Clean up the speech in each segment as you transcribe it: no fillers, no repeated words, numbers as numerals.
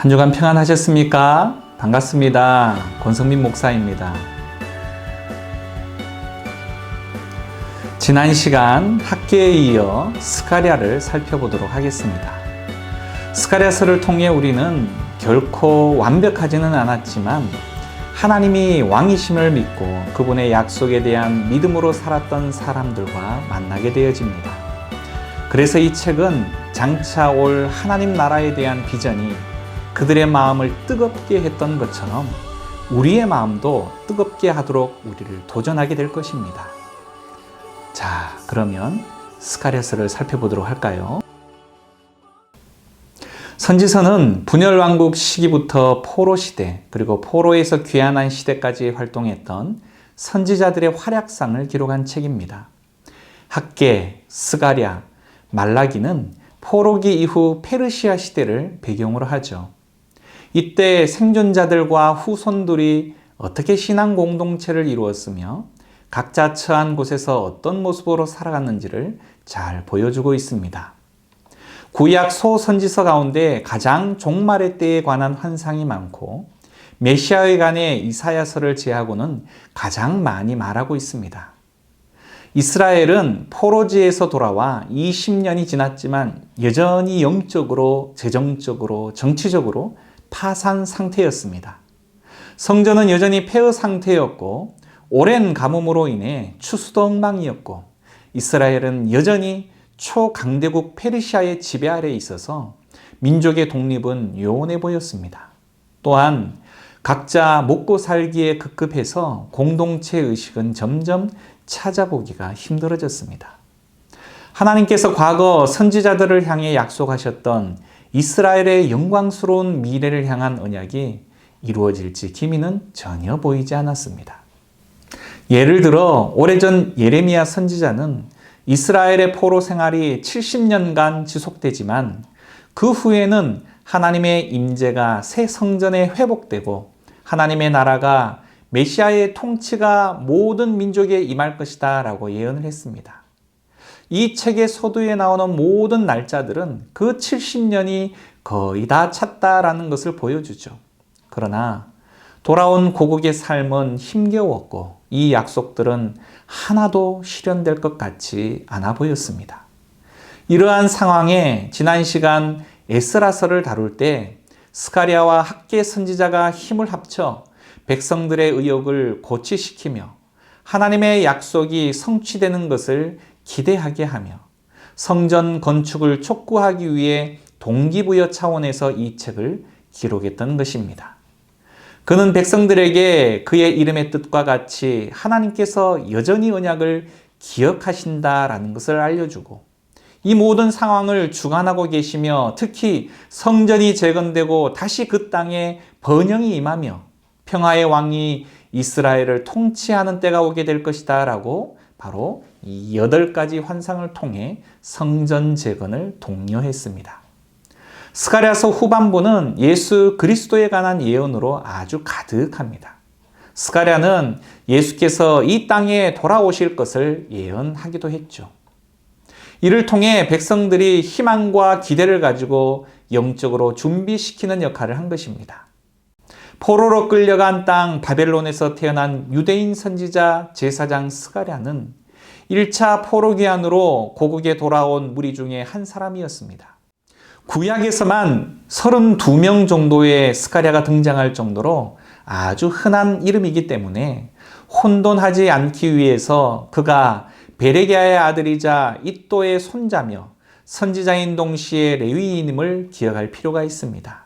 한 주간 평안하셨습니까? 반갑습니다. 권성민 목사입니다. 지난 시간 학계에 이어 스가랴를 살펴보도록 하겠습니다. 스가랴서를 통해 우리는 결코 완벽하지는 않았지만 하나님이 왕이심을 믿고 그분의 약속에 대한 믿음으로 살았던 사람들과 만나게 되어집니다. 그래서 이 책은 장차 올 하나님 나라에 대한 비전이 그들의 마음을 뜨겁게 했던 것처럼 우리의 마음도 뜨겁게 하도록 우리를 도전하게 될 것입니다. 자, 그러면 스가랴서를 살펴보도록 할까요? 선지서는 분열왕국 시기부터 포로 시대, 그리고 포로에서 귀환한 시대까지 활동했던 선지자들의 활약상을 기록한 책입니다. 학계, 스가랴, 말라기는 포로기 이후 페르시아 시대를 배경으로 하죠. 이때 생존자들과 후손들이 어떻게 신앙 공동체를 이루었으며 각자 처한 곳에서 어떤 모습으로 살아갔는지를 잘 보여주고 있습니다. 구약 소선지서 가운데 가장 종말의 때에 관한 환상이 많고 메시아에 관해 이사야서를 제하고는 가장 많이 말하고 있습니다. 이스라엘은 포로지에서 돌아와 20년이 지났지만 여전히 영적으로, 재정적으로, 정치적으로 파산 상태였습니다. 성전은 여전히 폐허 상태였고 오랜 가뭄으로 인해 추수도 엉망이었고 이스라엘은 여전히 초강대국 페르시아의 지배 아래에 있어서 민족의 독립은 요원해 보였습니다. 또한 각자 먹고 살기에 급급해서 공동체 의식은 점점 찾아보기가 힘들어졌습니다. 하나님께서 과거 선지자들을 향해 약속하셨던 이스라엘의 영광스러운 미래를 향한 언약이 이루어질지 기미는 전혀 보이지 않았습니다. 예를 들어 오래전 예레미야 선지자는 이스라엘의 포로 생활이 70년간 지속되지만 그 후에는 하나님의 임재가 새 성전에 회복되고 하나님의 나라가 메시아의 통치가 모든 민족에 임할 것이다 라고 예언을 했습니다. 이 책의 서두에 나오는 모든 날짜들은 그 70년이 거의 다 찼다라는 것을 보여주죠. 그러나 돌아온 고국의 삶은 힘겨웠고 이 약속들은 하나도 실현될 것 같지 않아 보였습니다. 이러한 상황에 지난 시간 에스라서를 다룰 때 스가랴와 학계 선지자가 힘을 합쳐 백성들의 의욕을 고취시키며 하나님의 약속이 성취되는 것을 기대하게 하며 성전 건축을 촉구하기 위해 동기부여 차원에서 이 책을 기록했던 것입니다. 그는 백성들에게 그의 이름의 뜻과 같이 하나님께서 여전히 언약을 기억하신다라는 것을 알려주고 이 모든 상황을 주관하고 계시며 특히 성전이 재건되고 다시 그 땅에 번영이 임하며 평화의 왕이 이스라엘을 통치하는 때가 오게 될 것이다 라고 바로 이 8가지 환상을 통해 성전 재건을 독려했습니다. 스가랴서 후반부는 예수 그리스도에 관한 예언으로 아주 가득합니다. 스가랴는 예수께서 이 땅에 돌아오실 것을 예언하기도 했죠. 이를 통해 백성들이 희망과 기대를 가지고 영적으로 준비시키는 역할을 한 것입니다. 포로로 끌려간 땅 바벨론에서 태어난 유대인 선지자 제사장 스가랴는 1차 포로 귀환으로 고국에 돌아온 무리 중에 한 사람이었습니다. 구약에서만 32명 정도의 스가랴가 등장할 정도로 아주 흔한 이름이기 때문에 혼돈하지 않기 위해서 그가 베레기야의 아들이자 이또의 손자며 선지자인 동시에 레위인임을 기억할 필요가 있습니다.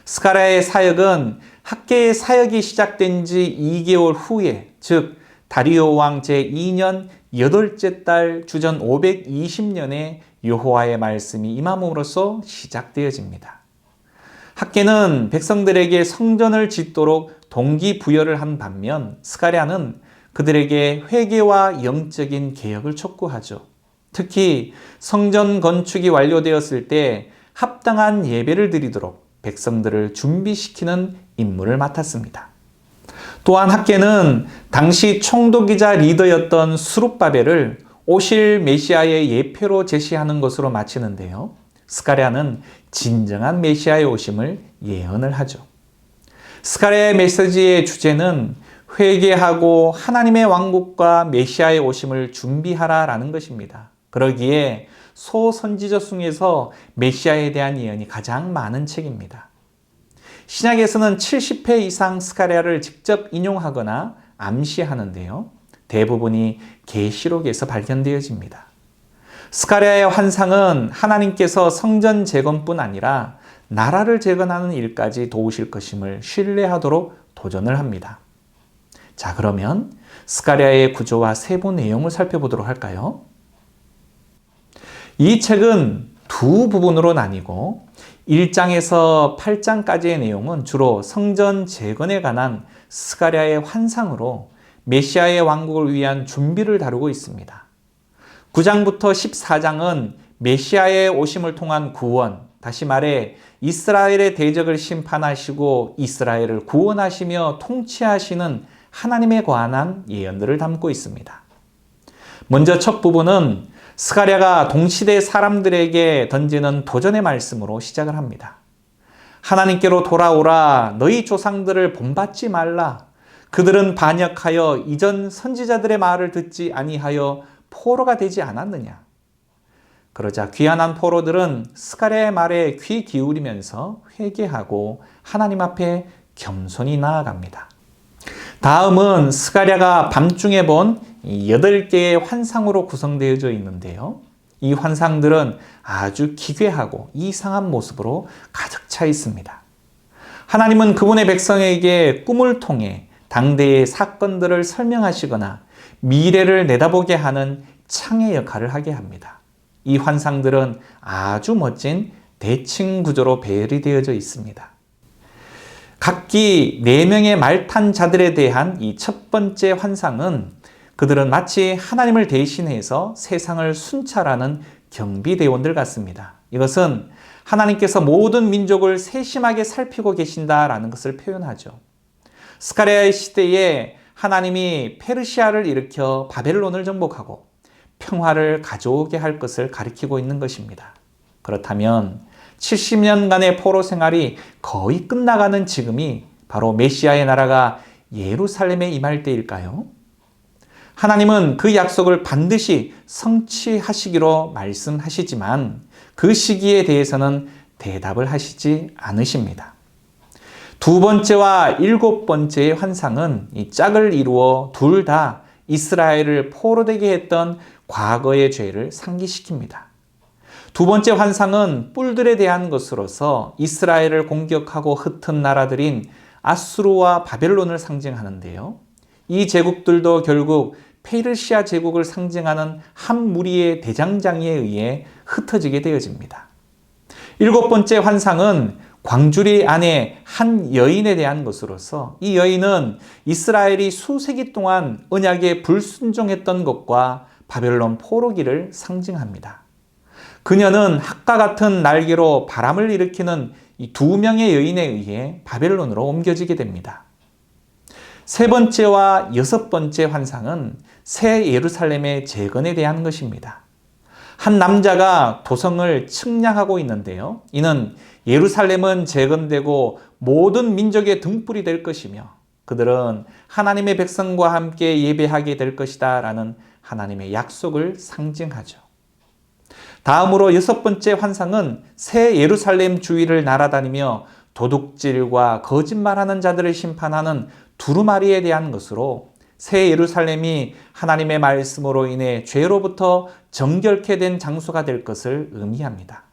스가랴의 사역은 학계의 사역이 시작된 지 2개월 후에, 즉 다리오 왕 제2년 8째 달 주전 520년에 여호와의 말씀이 임함으로써 시작되어집니다. 학계는 백성들에게 성전을 짓도록 동기부여를 한 반면 스가랴는 그들에게 회개와 영적인 개혁을 촉구하죠. 특히 성전 건축이 완료되었을 때 합당한 예배를 드리도록 백성들을 준비시키는 임무를 맡았습니다. 또한 학계는 당시 총독이자 리더였던 스룹바벨을 오실 메시아의 예표로 제시하는 것으로 마치는데요. 스가랴는 진정한 메시아의 오심을 예언을 하죠. 스가랴의 메시지의 주제는 회개하고 하나님의 왕국과 메시아의 오심을 준비하라라는 것입니다. 그러기에 소선지자 중에서 메시아에 대한 예언이 가장 많은 책입니다. 신약에서는 70회 이상 스가랴를 직접 인용하거나 암시하는데요. 대부분이 계시록에서 발견되어집니다. 스가랴의 환상은 하나님께서 성전 재건뿐 아니라 나라를 재건하는 일까지 도우실 것임을 신뢰하도록 도전을 합니다. 자, 그러면 스가랴의 구조와 세부 내용을 살펴보도록 할까요? 이 책은 두 부분으로 나뉘고 1장에서 8장까지의 내용은 주로 성전 재건에 관한 스가랴의 환상으로 메시아의 왕국을 위한 준비를 다루고 있습니다. 9장부터 14장은 메시아의 오심을 통한 구원, 다시 말해 이스라엘의 대적을 심판하시고 이스라엘을 구원하시며 통치하시는 하나님에 관한 예언들을 담고 있습니다. 먼저 첫 부분은 스가랴가 동시대 사람들에게 던지는 도전의 말씀으로 시작을 합니다. 하나님께로 돌아오라, 너희 조상들을 본받지 말라. 그들은 반역하여 이전 선지자들의 말을 듣지 아니하여 포로가 되지 않았느냐. 그러자 귀환한 포로들은 스가랴의 말에 귀 기울이면서 회개하고 하나님 앞에 겸손히 나아갑니다. 다음은 스가랴가 밤중에 본 8개의 환상으로 구성되어져 있는데요. 이 환상들은 아주 기괴하고 이상한 모습으로 가득 차 있습니다. 하나님은 그분의 백성에게 꿈을 통해 당대의 사건들을 설명하시거나 미래를 내다보게 하는 창의 역할을 하게 합니다. 이 환상들은 아주 멋진 대칭 구조로 배열이 되어져 있습니다. 각기 4명의 말탄 자들에 대한 이 첫 번째 환상은 그들은 마치 하나님을 대신해서 세상을 순찰하는 경비대원들 같습니다. 이것은 하나님께서 모든 민족을 세심하게 살피고 계신다라는 것을 표현하죠. 스가랴의 시대에 하나님이 페르시아를 일으켜 바벨론을 정복하고 평화를 가져오게 할 것을 가리키고 있는 것입니다. 그렇다면 70년간의 포로 생활이 거의 끝나가는 지금이 바로 메시아의 나라가 예루살렘에 임할 때일까요? 하나님은 그 약속을 반드시 성취하시기로 말씀하시지만 그 시기에 대해서는 대답을 하시지 않으십니다. 두 번째와 7번째의 환상은 이 짝을 이루어 둘 다 이스라엘을 포로되게 했던 과거의 죄를 상기시킵니다. 두 번째 환상은 뿔들에 대한 것으로서 이스라엘을 공격하고 흩은 나라들인 아수르와 바벨론을 상징하는데요. 이 제국들도 결국 페르시아 제국을 상징하는 한 무리의 대장장이에 의해 흩어지게 되어집니다. 7번째 환상은 광주리 안에 한 여인에 대한 것으로서 이 여인은 이스라엘이 수세기 동안 언약에 불순종했던 것과 바벨론 포로기를 상징합니다. 그녀는 학과 같은 날개로 바람을 일으키는 이 2명의 여인에 의해 바벨론으로 옮겨지게 됩니다. 세 번째와 6번째 환상은 새 예루살렘의 재건에 대한 것입니다. 한 남자가 도성을 측량하고 있는데요. 이는 예루살렘은 재건되고 모든 민족의 등불이 될 것이며 그들은 하나님의 백성과 함께 예배하게 될 것이다 라는 하나님의 약속을 상징하죠. 다음으로 6번째 환상은 새 예루살렘 주위를 날아다니며 도둑질과 거짓말하는 자들을 심판하는 두루마리에 대한 것으로 새 예루살렘이 하나님의 말씀으로 인해 죄로부터 정결케 된 장소가 될 것을 의미합니다.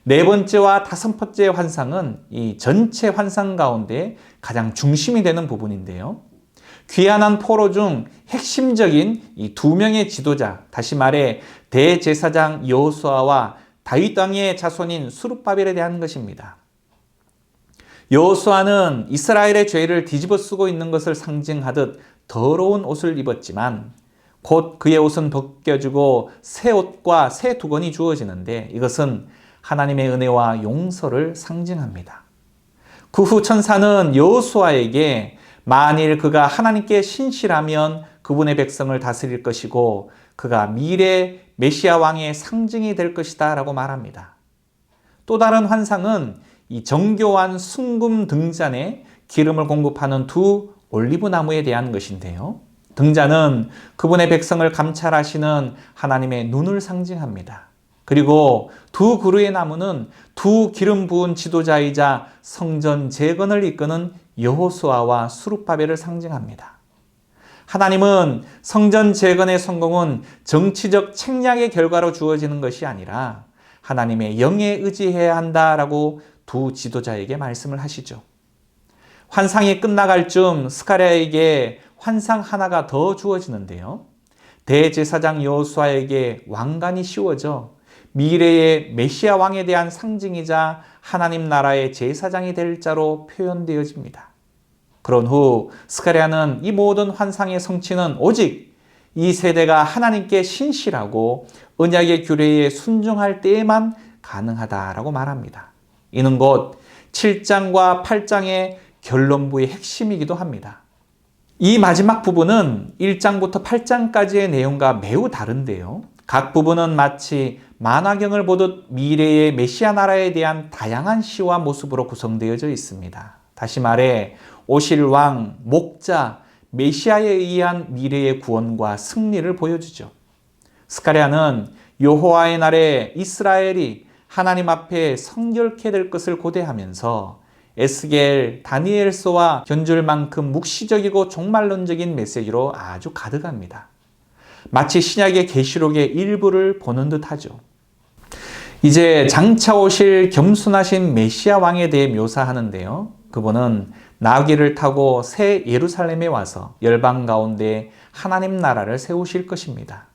4번째와 5번째 환상은 이 전체 환상 가운데 가장 중심이 되는 부분인데요. 귀환한 포로 중 핵심적인 이 2명의 지도자, 다시 말해 대제사장 여호수아와 다윗 왕의 자손인 스룹바벨에 대한 것입니다. 여호수아는 이스라엘의 죄를 뒤집어 쓰고 있는 것을 상징하듯 더러운 옷을 입었지만 곧 그의 옷은 벗겨지고 새 옷과 새 두건이 주어지는데 이것은 하나님의 은혜와 용서를 상징합니다. 그 후 천사는 여호수아에게 만일 그가 하나님께 신실하면 그분의 백성을 다스릴 것이고 그가 미래 메시아 왕의 상징이 될 것이다 라고 말합니다. 또 다른 환상은 이 정교한 순금 등잔에 기름을 공급하는 두 올리브 나무에 대한 것인데요. 등잔은 그분의 백성을 감찰하시는 하나님의 눈을 상징합니다. 그리고 두 그루의 나무는 두 기름 부은 지도자이자 성전 재건을 이끄는 여호수아와 스룹바벨을 상징합니다. 하나님은 성전 재건의 성공은 정치적 책략의 결과로 주어지는 것이 아니라 하나님의 영에 의지해야 한다라고 두 지도자에게 말씀을 하시죠. 환상이 끝나갈 즈음 스가랴에게 환상 하나가 더 주어지는데요. 대제사장 여호수아에게 왕관이 씌워져 미래의 메시아 왕에 대한 상징이자 하나님 나라의 제사장이 될 자로 표현되어집니다. 그런 후 스가랴는 이 모든 환상의 성취는 오직 이 세대가 하나님께 신실하고 언약의 규례에 순종할 때에만 가능하다라고 말합니다. 이는 곧 7장과 8장의 결론부의 핵심이기도 합니다. 이 마지막 부분은 1장부터 8장까지의 내용과 매우 다른데요. 각 부분은 마치 만화경을 보듯 미래의 메시아 나라에 대한 다양한 시와 모습으로 구성되어져 있습니다. 다시 말해 오실 왕, 목자, 메시아에 의한 미래의 구원과 승리를 보여주죠. 스가랴는 여호와의 날에 이스라엘이 하나님 앞에 성결케 될 것을 고대하면서 에스겔, 다니엘서와 견줄 만큼 묵시적이고 종말론적인 메시지로 아주 가득합니다. 마치 신약의 계시록의 일부를 보는 듯하죠. 이제 장차 오실 겸손하신 메시아 왕에 대해 묘사하는데요. 그분은 나귀를 타고 새 예루살렘에 와서 열방 가운데 하나님 나라를 세우실 것입니다.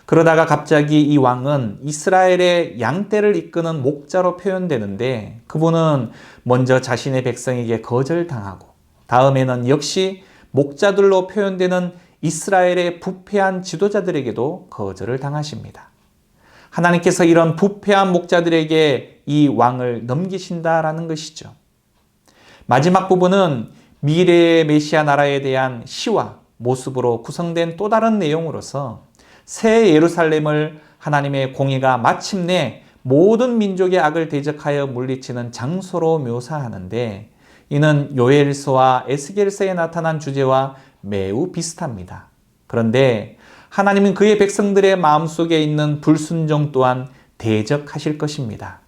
그러다가 갑자기 이 왕은 이스라엘의 양떼를 이끄는 목자로 표현되는데 그분은 먼저 자신의 백성에게 거절당하고 다음에는 역시 목자들로 표현되는 이스라엘의 부패한 지도자들에게도 거절을 당하십니다. 하나님께서 이런 부패한 목자들에게 이 왕을 넘기신다라는 것이죠. 마지막 부분은 미래의 메시아 나라에 대한 시와 모습으로 구성된 또 다른 내용으로서 새 예루살렘을 하나님의 공의가 마침내 모든 민족의 악을 대적하여 물리치는 장소로 묘사하는데 이는 요엘서와 에스겔서에 나타난 주제와 매우 비슷합니다. 그런데 하나님은 그의 백성들의 마음속에 있는 불순종 또한 대적하실 것입니다.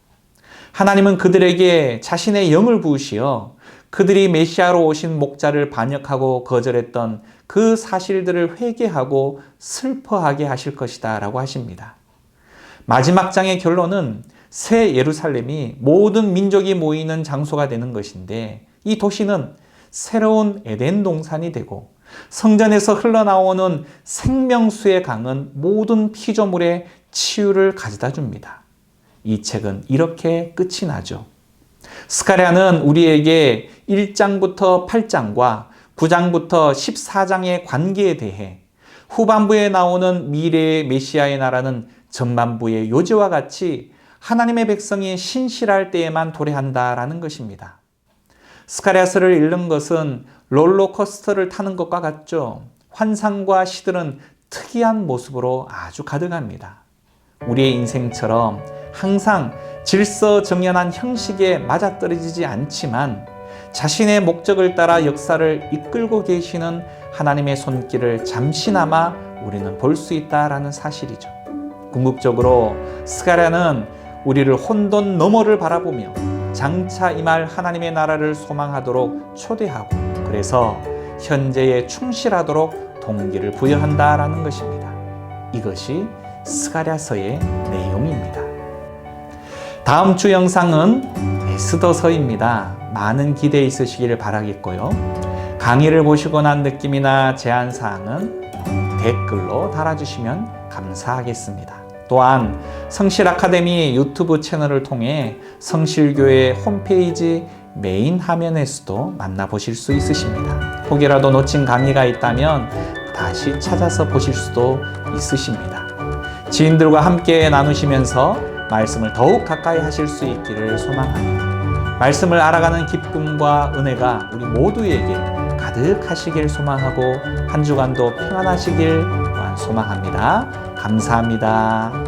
하나님은 그들에게 자신의 영을 부으시어 그들이 메시아로 오신 목자를 반역하고 거절했던 그 사실들을 회개하고 슬퍼하게 하실 것이다 라고 하십니다. 마지막 장의 결론은 새 예루살렘이 모든 민족이 모이는 장소가 되는 것인데 이 도시는 새로운 에덴 동산이 되고 성전에서 흘러나오는 생명수의 강은 모든 피조물의 치유를 가져다 줍니다. 이 책은 이렇게 끝이 나죠. 스가랴는 우리에게 1장부터 8장과 9장부터 14장의 관계에 대해 후반부에 나오는 미래의 메시아의 나라는 전반부의 요지와 같이 하나님의 백성이 신실할 때에만 도래한다라는 것입니다. 스가랴서를 읽는 것은 롤러코스터를 타는 것과 같죠. 환상과 시들은 특이한 모습으로 아주 가득합니다. 우리의 인생처럼 항상 질서정연한 형식에 맞아떨어지지 않지만 자신의 목적을 따라 역사를 이끌고 계시는 하나님의 손길을 잠시나마 우리는 볼 수 있다라는 사실이죠. 궁극적으로 스가랴는 우리를 혼돈 너머를 바라보며 장차 임할 하나님의 나라를 소망하도록 초대하고 그래서 현재에 충실하도록 동기를 부여한다라는 것입니다. 이것이 스가랴서의 내용입니다. 다음 주 영상은 에스더서입니다. 많은 기대 있으시길 바라겠고요. 강의를 보시고 난 느낌이나 제안사항은 댓글로 달아주시면 감사하겠습니다. 또한 성실 아카데미 유튜브 채널을 통해 성실교회 홈페이지 메인 화면에서도 만나보실 수 있으십니다. 혹이라도 놓친 강의가 있다면 다시 찾아서 보실 수도 있으십니다. 지인들과 함께 나누시면서 말씀을 더욱 가까이 하실 수 있기를 소망합니다. 말씀을 알아가는 기쁨과 은혜가 우리 모두에게 가득하시길 소망하고 한 주간도 평안하시길 또한 소망합니다. 감사합니다.